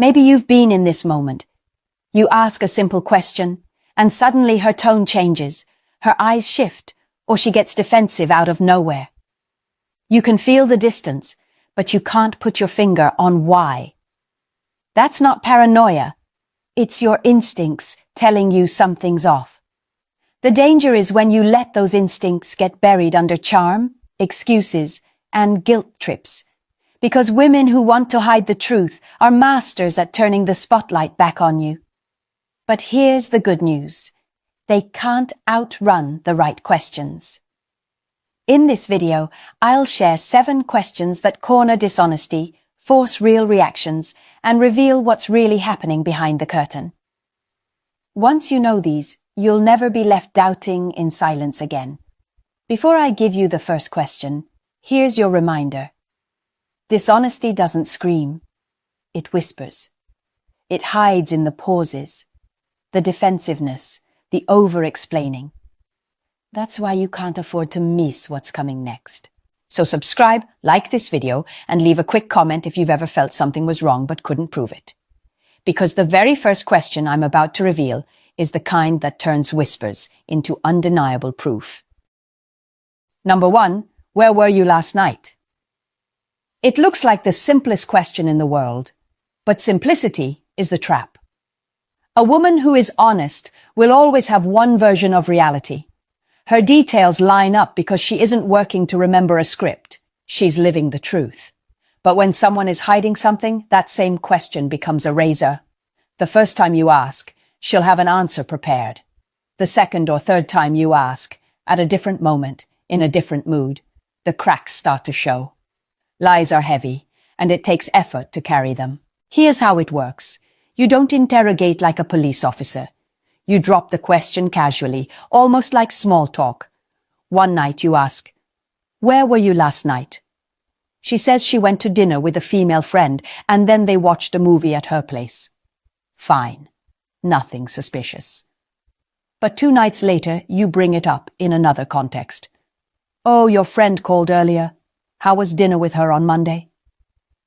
Maybe you've been in this moment. You ask a simple question, and suddenly her tone changes, her eyes shift, or she gets defensive out of nowhere. You can feel the distance, but you can't put your finger on why. That's not paranoia. It's your instincts telling you something's off. The danger is when you let those instincts get buried under charm, excuses, and guilt trips. Because women who want to hide the truth are masters at turning the spotlight back on you. But here's the good news. They can't outrun the right questions. In this video, I'll share 7 questions that corner dishonesty, force real reactions, and reveal what's really happening behind the curtain. Once you know these, you'll never be left doubting in silence again. Before I give you the first question, here's your reminder. Dishonesty doesn't scream. It whispers. It hides in the pauses, the defensiveness, the over-explaining. That's why you can't afford to miss what's coming next. So subscribe, like this video, and leave a quick comment if you've ever felt something was wrong but couldn't prove it. Because the very first question I'm about to reveal is the kind that turns whispers into undeniable proof. Number 1, where were you last night? It looks like the simplest question in the world, but simplicity is the trap. A woman who is honest will always have one version of reality. Her details line up because she isn't working to remember a script. She's living the truth. But when someone is hiding something, that same question becomes a razor. The first time you ask, she'll have an answer prepared. The second or third time you ask, at a different moment, in a different mood, the cracks start to show. Lies are heavy, and it takes effort to carry them. Here's how it works. You don't interrogate like a police officer. You drop the question casually, almost like small talk. One night you ask, "Where were you last night?" She says she went to dinner with a female friend, and then they watched a movie at her place. Fine. Nothing suspicious. But 2 nights later, you bring it up in another context. "Oh, your friend called earlier. How was dinner with her on Monday?"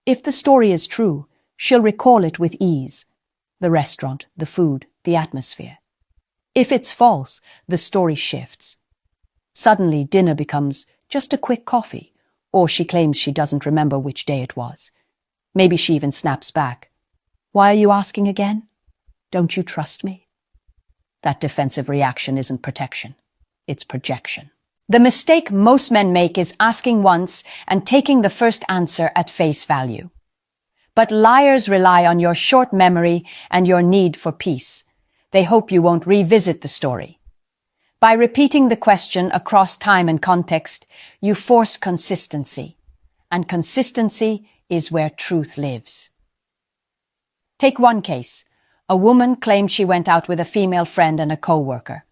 If the story is true, she'll recall it with ease. The restaurant, the food, the atmosphere. If it's false, the story shifts. Suddenly, dinner becomes just a quick coffee, or she claims she doesn't remember which day it was. Maybe she even snaps back. "Why are you asking again? Don't you trust me?" That defensive reaction isn't protection. It's projection. The mistake most men make is asking once and taking the first answer at face value. But liars rely on your short memory and your need for peace. They hope you won't revisit the story. By repeating the question across time and context, you force consistency. And consistency is where truth lives. Take one case. A woman claimed she went out with a female friend and a co-worker.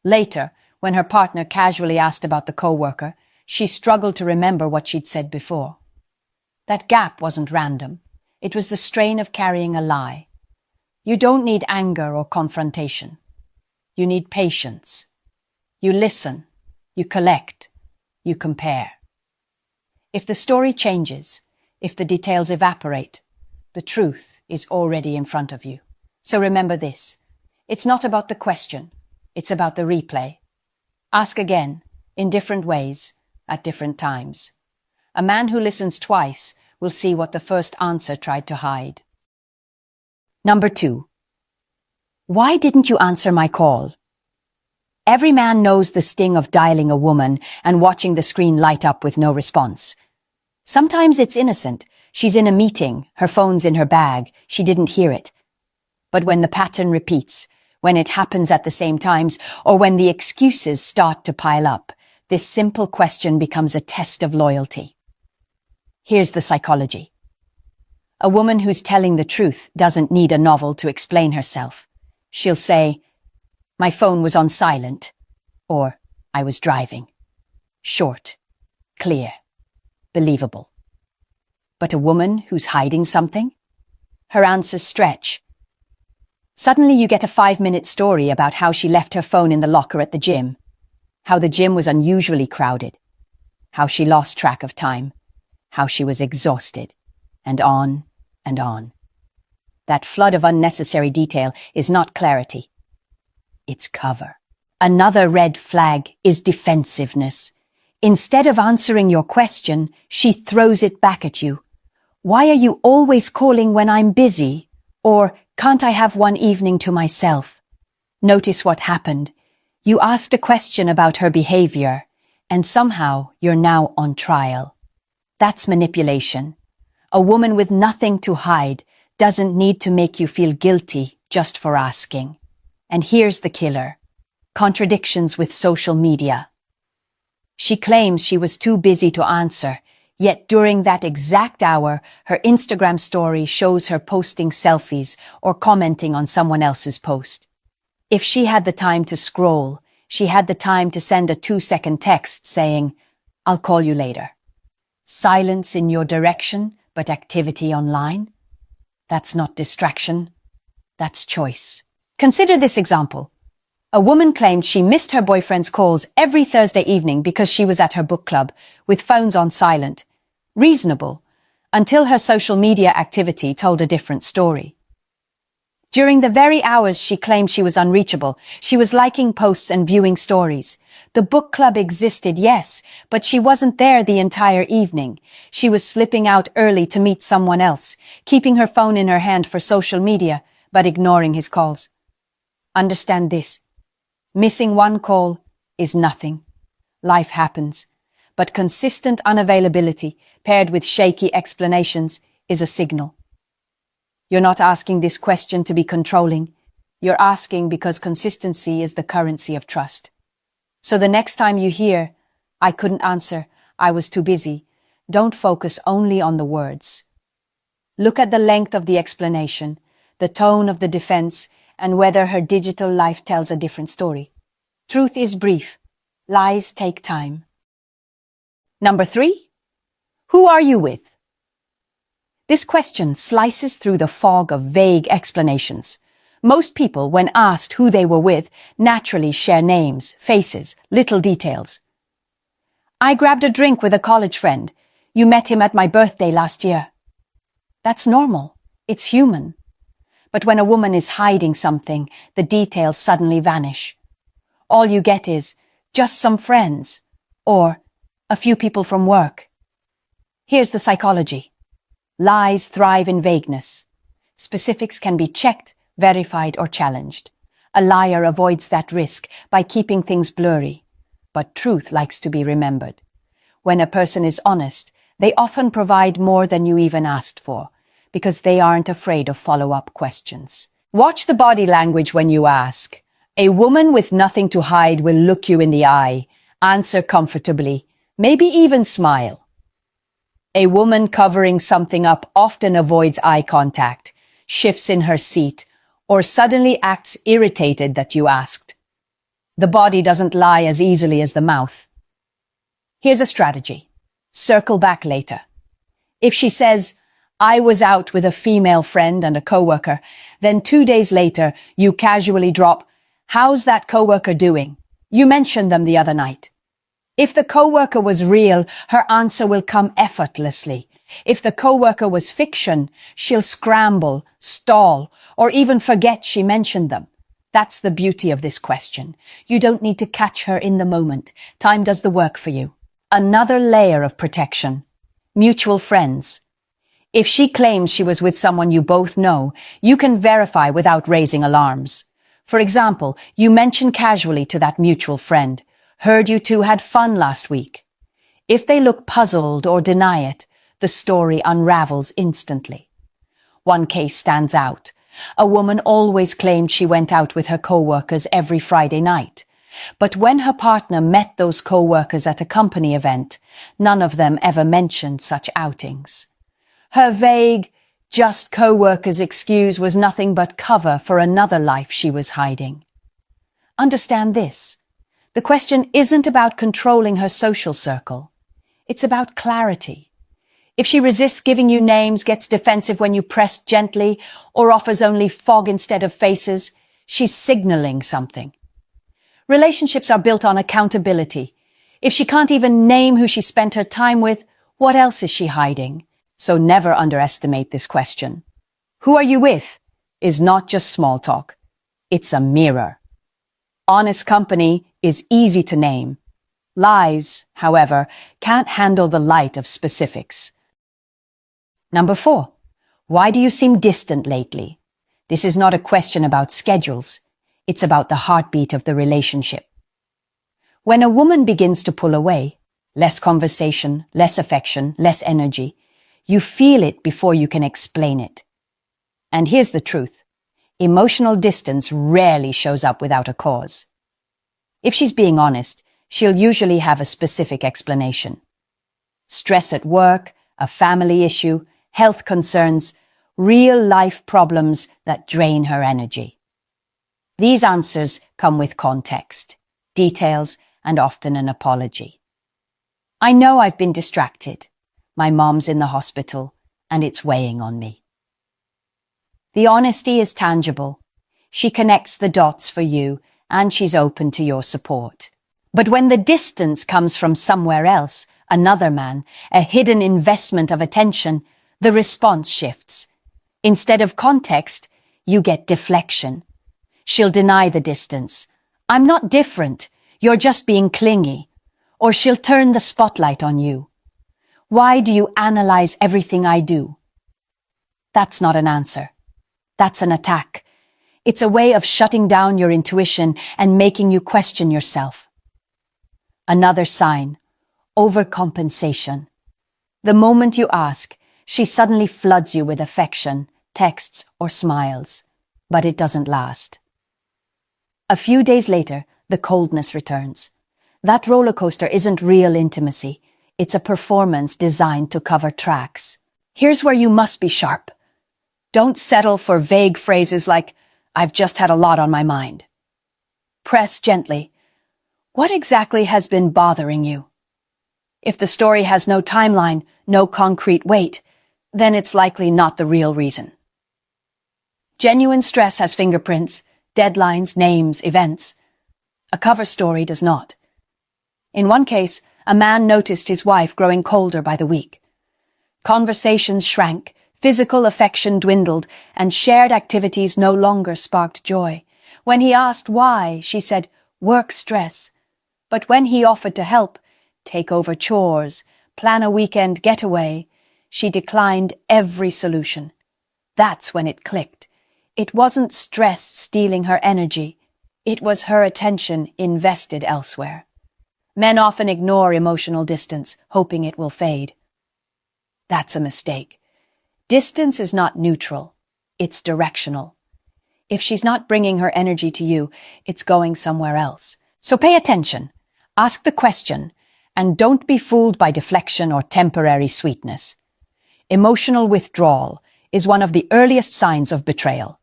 Later, when her partner casually asked about the co-worker, she struggled to remember what she'd said before. That gap wasn't random. It was the strain of carrying a lie. You don't need anger or confrontation. You need patience. You listen. You collect. You compare. If the story changes, if the details evaporate, the truth is already in front of you. So remember this. It's not about the question. It's about the replay. Ask again, in different ways, at different times. A man who listens twice will see what the first answer tried to hide. Number 2. Why didn't you answer my call? Every man knows the sting of dialing a woman and watching the screen light up with no response. Sometimes it's innocent. She's in a meeting, her phone's in her bag, she didn't hear it. But when the pattern repeats, when it happens at the same times, or when the excuses start to pile up, this simple question becomes a test of loyalty. Here's the psychology. A woman who's telling the truth doesn't need a novel to explain herself. She'll say, "My phone was on silent," or "I was driving." Short, clear, believable. But a woman who's hiding something? Her answers stretch. Suddenly you get a 5-minute story about how she left her phone in the locker at the gym, how the gym was unusually crowded, how she lost track of time, how she was exhausted, and on and on. That flood of unnecessary detail is not clarity. It's cover. Another red flag is defensiveness. Instead of answering your question, she throws it back at you. Why are you always calling when I'm busy? Or can't I have one evening to myself? Notice what happened. You asked a question about her behavior, and somehow you're now on trial. That's manipulation. A woman with nothing to hide doesn't need to make you feel guilty just for asking. And here's the killer. Contradictions with social media. She claims she was too busy to answer, yet during that exact hour, her Instagram story shows her posting selfies or commenting on someone else's post. If she had the time to scroll, she had the time to send a 2-second text saying, "I'll call you later." Silence in your direction, but activity online? That's not distraction. That's choice. Consider this example. A woman claimed she missed her boyfriend's calls every Thursday evening because she was at her book club, with phones on silent. Reasonable, until her social media activity told a different story. During the very hours she claimed she was unreachable, she was liking posts and viewing stories. The book club existed, yes, but she wasn't there the entire evening. She was slipping out early to meet someone else, keeping her phone in her hand for social media, but ignoring his calls. Understand this. Missing one call is nothing. Life happens. But consistent unavailability, paired with shaky explanations, is a signal. You're not asking this question to be controlling. You're asking because consistency is the currency of trust. So the next time you hear, "I couldn't answer, I was too busy," don't focus only on the words. Look at the length of the explanation, the tone of the defense, and whether her digital life tells a different story. Truth is brief. Lies take time. Number 3. Who are you with? This question slices through the fog of vague explanations. Most people, when asked who they were with, naturally share names, faces, little details. "I grabbed a drink with a college friend. You met him at my birthday last year." That's normal. It's human. But when a woman is hiding something, the details suddenly vanish. All you get is just some friends or a few people from work. Here's the psychology. Lies thrive in vagueness. Specifics can be checked, verified, or challenged. A liar avoids that risk by keeping things blurry. But truth likes to be remembered. When a person is honest, they often provide more than you even asked for, because they aren't afraid of follow-up questions. Watch the body language when you ask. A woman with nothing to hide will look you in the eye, answer comfortably, maybe even smile. A woman covering something up often avoids eye contact, shifts in her seat, or suddenly acts irritated that you asked. The body doesn't lie as easily as the mouth. Here's a strategy. Circle back later. If she says, "I was out with a female friend and a coworker," then 2 days later you casually drop, "How's that coworker doing? You mentioned them the other night." If the coworker was real, her answer will come effortlessly. If the coworker was fiction, she'll scramble, stall, or even forget she mentioned them. That's the beauty of this question. You don't need to catch her in the moment. Time does the work for you. Another layer of protection. Mutual friends. If she claims she was with someone you both know, you can verify without raising alarms. For example, you mention casually to that mutual friend, "Heard you two had fun last week." If they look puzzled or deny it, the story unravels instantly. One case stands out. A woman always claimed she went out with her co-workers every Friday night. But when her partner met those co-workers at a company event, none of them ever mentioned such outings. Her vague, "just co-workers" excuse was nothing but cover for another life she was hiding. Understand this. The question isn't about controlling her social circle. It's about clarity. If she resists giving you names, gets defensive when you press gently, or offers only fog instead of faces, she's signaling something. Relationships are built on accountability. If she can't even name who she spent her time with, what else is she hiding? So never underestimate this question. Who are you with is not just small talk. It's a mirror. Honest company is easy to name. Lies, however, can't handle the light of specifics. Number 4. Why do you seem distant lately? This is not a question about schedules. It's about the heartbeat of the relationship. When a woman begins to pull away, less conversation, less affection, less energy, you feel it before you can explain it. And here's the truth. Emotional distance rarely shows up without a cause. If she's being honest, she'll usually have a specific explanation. Stress at work, a family issue, health concerns, real-life problems that drain her energy. These answers come with context, details, and often an apology. I know I've been distracted. My mom's in the hospital, and it's weighing on me. The honesty is tangible. She connects the dots for you, and she's open to your support. But when the distance comes from somewhere else, another man, a hidden investment of attention, the response shifts. Instead of context, you get deflection. She'll deny the distance. I'm not different. You're just being clingy. Or she'll turn the spotlight on you. Why do you analyze everything I do? That's not an answer. That's an attack. It's a way of shutting down your intuition and making you question yourself. Another sign, overcompensation. The moment you ask, she suddenly floods you with affection, texts, or smiles. But it doesn't last. A few days later, the coldness returns. That roller coaster isn't real intimacy. It's a performance designed to cover tracks. Here's where you must be sharp. Don't settle for vague phrases like, I've just had a lot on my mind. Press gently. What exactly has been bothering you? If the story has no timeline, no concrete weight, then it's likely not the real reason. Genuine stress has fingerprints, deadlines, names, events. A cover story does not. In one case, a man noticed his wife growing colder by the week. Conversations shrank, physical affection dwindled, and shared activities no longer sparked joy. When he asked why, she said, work stress. But when he offered to help, take over chores, plan a weekend getaway, she declined every solution. That's when it clicked. It wasn't stress stealing her energy. It was her attention invested elsewhere. Men often ignore emotional distance, hoping it will fade. That's a mistake. Distance is not neutral. It's directional. If she's not bringing her energy to you, it's going somewhere else. So pay attention, ask the question, and don't be fooled by deflection or temporary sweetness. Emotional withdrawal is one of the earliest signs of betrayal.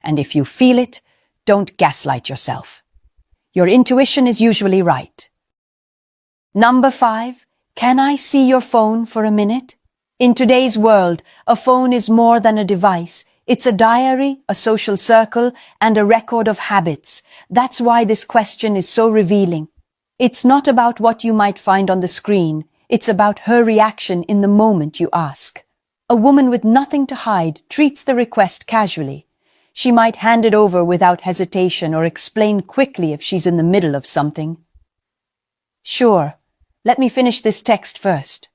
And if you feel it, don't gaslight yourself. Your intuition is usually right. Number 5, can I see your phone for a minute? In today's world, a phone is more than a device. It's a diary, a social circle, and a record of habits. That's why this question is so revealing. It's not about what you might find on the screen. It's about her reaction in the moment you ask. A woman with nothing to hide treats the request casually. She might hand it over without hesitation or explain quickly if she's in the middle of something. Sure, let me finish this text first.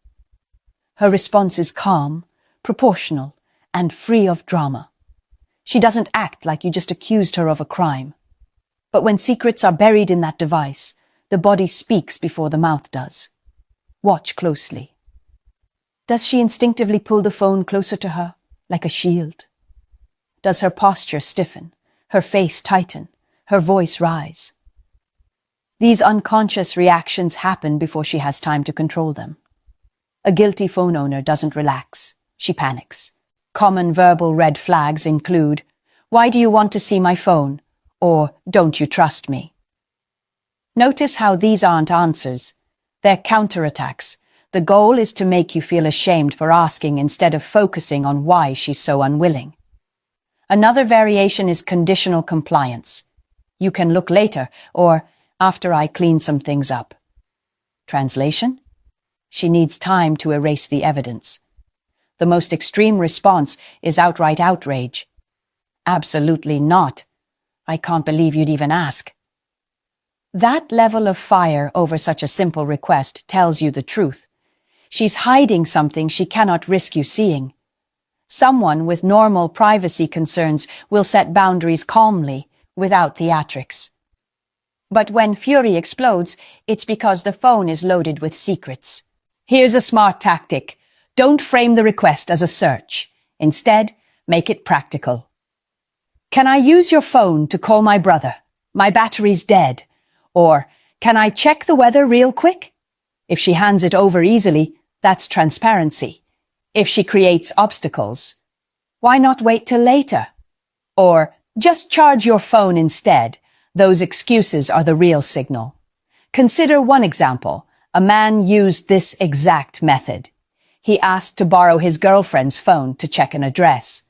Her response is calm, proportional, and free of drama. She doesn't act like you just accused her of a crime. But when secrets are buried in that device, the body speaks before the mouth does. Watch closely. Does she instinctively pull the phone closer to her, like a shield? Does her posture stiffen, her face tighten, her voice rise? These unconscious reactions happen before she has time to control them. A guilty phone owner doesn't relax. She panics. Common verbal red flags include, "Why do you want to see my phone?" or "Don't you trust me?" Notice how these aren't answers. They're counterattacks. The goal is to make you feel ashamed for asking instead of focusing on why she's so unwilling. Another variation is conditional compliance. You can look later, or after I clean some things up. Translation? She needs time to erase the evidence. The most extreme response is outright outrage. Absolutely not. I can't believe you'd even ask. That level of fire over such a simple request tells you the truth. She's hiding something she cannot risk you seeing. Someone with normal privacy concerns will set boundaries calmly, without theatrics. But when fury explodes, it's because the phone is loaded with secrets. Here's a smart tactic. Don't frame the request as a search. Instead, make it practical. Can I use your phone to call my brother? My battery's dead. Or, can I check the weather real quick? If she hands it over easily, that's transparency. If she creates obstacles, why not wait till later? Or, just charge your phone instead. Those excuses are the real signal. Consider one example. A man used this exact method. He asked to borrow his girlfriend's phone to check an address.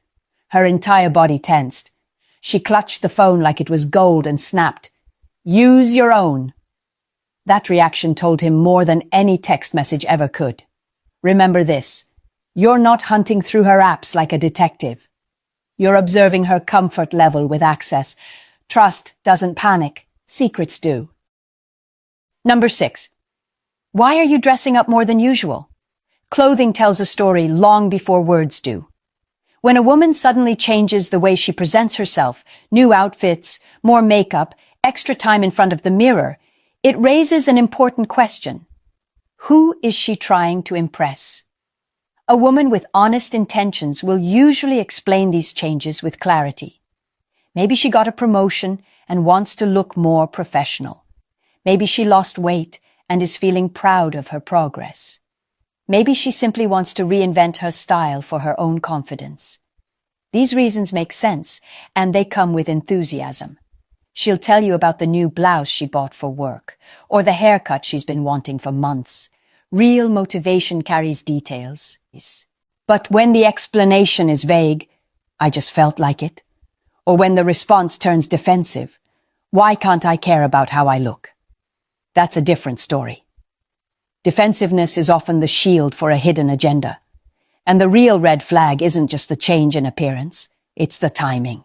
Her entire body tensed. She clutched the phone like it was gold and snapped, "Use your own." That reaction told him more than any text message ever could. Remember this. You're not hunting through her apps like a detective. You're observing her comfort level with access. Trust doesn't panic. Secrets do. Number 6. Why are you dressing up more than usual? Clothing tells a story long before words do. When a woman suddenly changes the way she presents herself, new outfits, more makeup, extra time in front of the mirror, it raises an important question. Who is she trying to impress? A woman with honest intentions will usually explain these changes with clarity. Maybe she got a promotion and wants to look more professional. Maybe she lost weight and is feeling proud of her progress. Maybe she simply wants to reinvent her style for her own confidence. These reasons make sense, and they come with enthusiasm. She'll tell you about the new blouse she bought for work, or the haircut she's been wanting for months. Real motivation carries details. But when the explanation is vague, "I just felt like it," or when the response turns defensive, "Why can't I care about how I look?" That's a different story. Defensiveness is often the shield for a hidden agenda. And the real red flag isn't just the change in appearance, it's the timing.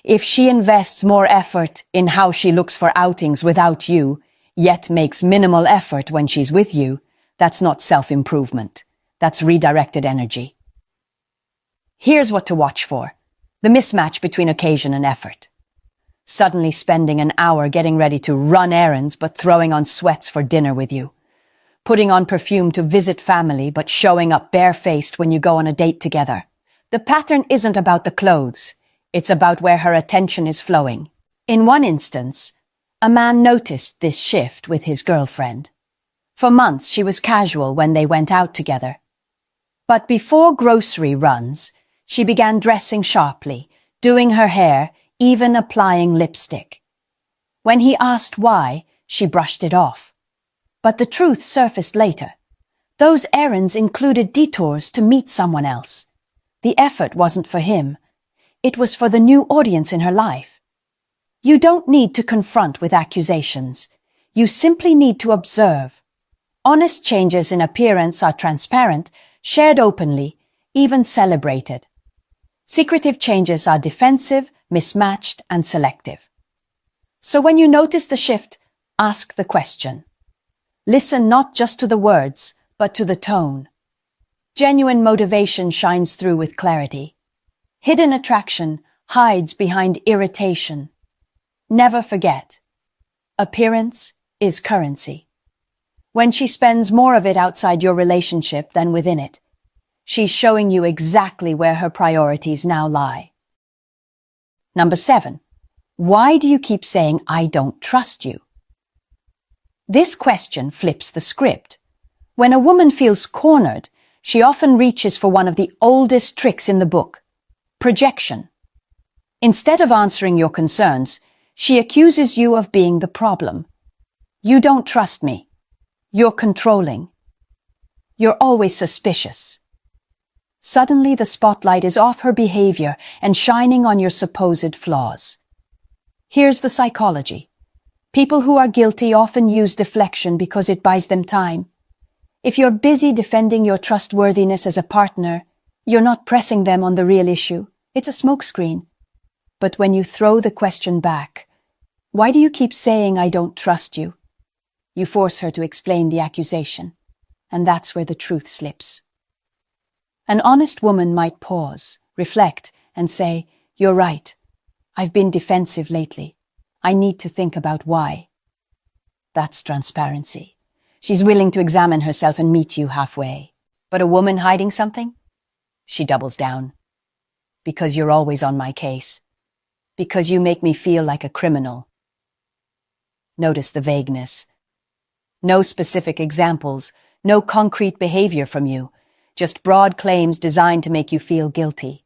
If she invests more effort in how she looks for outings without you, yet makes minimal effort when she's with you, that's not self-improvement. That's redirected energy. Here's what to watch for. The mismatch between occasion and effort. Suddenly spending an hour getting ready to run errands but throwing on sweats for dinner with you. Putting on perfume to visit family but showing up barefaced when you go on a date together. The pattern isn't about the clothes. It's about where her attention is flowing. In one instance, a man noticed this shift with his girlfriend. For months she was casual when they went out together. But before grocery runs, she began dressing sharply, doing her hair, even applying lipstick. When he asked why, she brushed it off. But the truth surfaced later. Those errands included detours to meet someone else. The effort wasn't for him. It was for the new audience in her life. You don't need to confront with accusations. You simply need to observe. Honest changes in appearance are transparent, shared openly, even celebrated. Secretive changes are defensive, mismatched, and selective. So when you notice the shift, ask the question. Listen not just to the words, but to the tone. Genuine motivation shines through with clarity. Hidden attraction hides behind irritation. Never forget, appearance is currency. When she spends more of it outside your relationship than within it, she's showing you exactly where her priorities now lie. Number 7. Why do you keep saying, "I don't trust you"? This question flips the script. When a woman feels cornered, she often reaches for one of the oldest tricks in the book, projection. Instead of answering your concerns, she accuses you of being the problem. "You don't trust me. You're controlling. You're always suspicious." Suddenly the spotlight is off her behavior and shining on your supposed flaws. Here's the psychology. People who are guilty often use deflection because it buys them time. If you're busy defending your trustworthiness as a partner, You're not pressing them on the real issue. It's a smokescreen. But when you throw the question back, why do you keep saying I don't trust you? You force her to explain the accusation, and that's where the truth slips. An honest woman might pause, reflect, and say, "You're right. I've been defensive lately. I need to think about why." That's transparency. She's willing to examine herself and meet you halfway. But a woman hiding something? She doubles down. Because you're always on my case. Because you make me feel like a criminal. Notice the vagueness. No specific examples, no concrete behavior from you, just broad claims designed to make you feel guilty.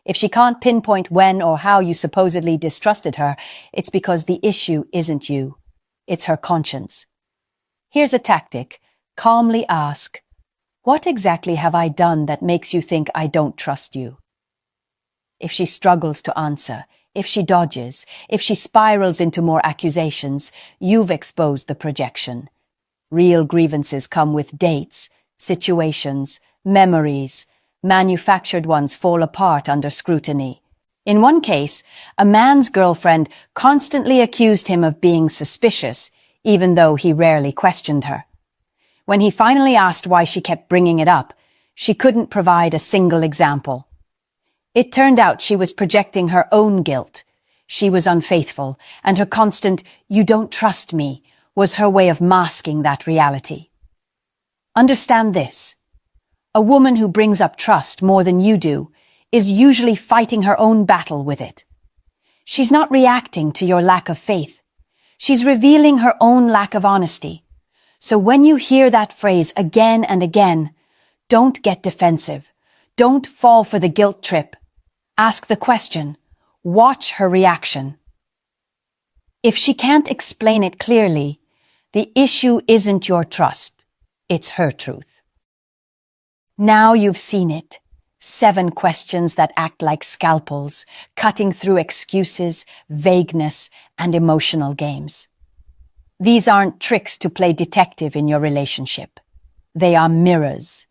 If she can't pinpoint when or how you supposedly distrusted her, it's because the issue isn't you. It's her conscience. Here's a tactic. Calmly ask, "What exactly have I done that makes you think I don't trust you?" If she struggles to answer, if she dodges, if she spirals into more accusations, you've exposed the projection. Real grievances come with dates, situations, memories. Manufactured ones fall apart under scrutiny. In one case, a man's girlfriend constantly accused him of being suspicious, even though he rarely questioned her. When he finally asked why she kept bringing it up, she couldn't provide a single example. It turned out she was projecting her own guilt. She was unfaithful, and her constant, "You don't trust me," was her way of masking that reality. Understand this. A woman who brings up trust more than you do is usually fighting her own battle with it. She's not reacting to your lack of faith. She's revealing her own lack of honesty. So when you hear that phrase again and again, don't get defensive. Don't fall for the guilt trip. Ask the question. Watch her reaction. If she can't explain it clearly, the issue isn't your trust. It's her truth. Now you've seen it. 7 questions that act like scalpels, cutting through excuses, vagueness, and emotional games. These aren't tricks to play detective in your relationship. They are mirrors.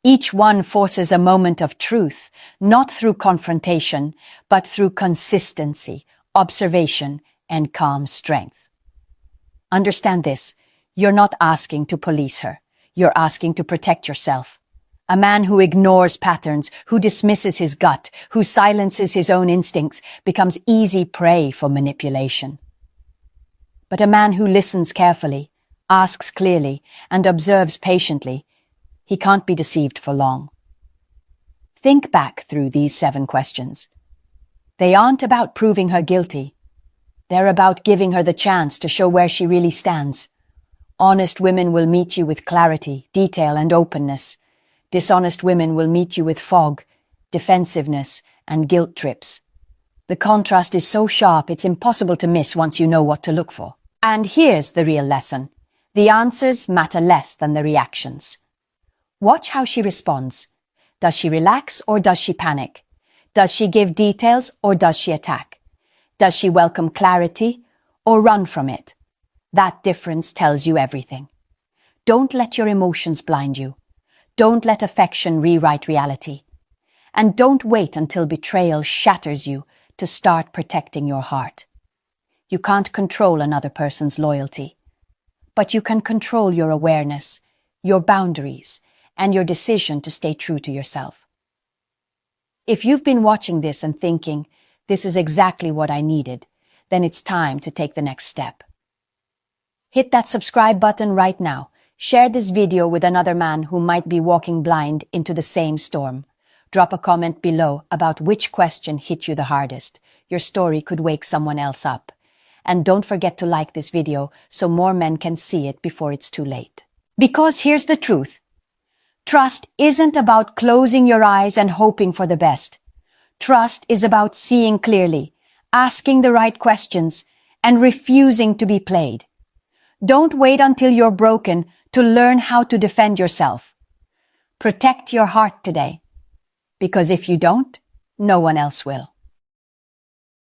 Each one forces a moment of truth, not through confrontation, but through consistency, observation, and calm strength. Understand this. You're not asking to police her. You're asking to protect yourself. A man who ignores patterns, who dismisses his gut, who silences his own instincts, becomes easy prey for manipulation. But a man who listens carefully, asks clearly, and observes patiently, he can't be deceived for long. Think back through these 7 questions. They aren't about proving her guilty. They're about giving her the chance to show where she really stands. Honest women will meet you with clarity, detail, and openness. Dishonest women will meet you with fog, defensiveness, and guilt trips. The contrast is so sharp it's impossible to miss once you know what to look for. And here's the real lesson. The answers matter less than the reactions. Watch how she responds. Does she relax or does she panic? Does she give details or does she attack? Does she welcome clarity or run from it? That difference tells you everything. Don't let your emotions blind you. Don't let affection rewrite reality. And don't wait until betrayal shatters you to start protecting your heart. You can't control another person's loyalty, but you can control your awareness, your boundaries, and your decision to stay true to yourself. If you've been watching this and thinking, "This is exactly what I needed," then it's time to take the next step. Hit that subscribe button right now. Share this video with another man who might be walking blind into the same storm. Drop a comment below about which question hit you the hardest. Your story could wake someone else up. And don't forget to like this video so more men can see it before it's too late. Because here's the truth. Trust isn't about closing your eyes and hoping for the best. Trust is about seeing clearly, asking the right questions, and refusing to be played. Don't wait until you're broken to learn how to defend yourself. Protect your heart today, because if you don't, no one else will.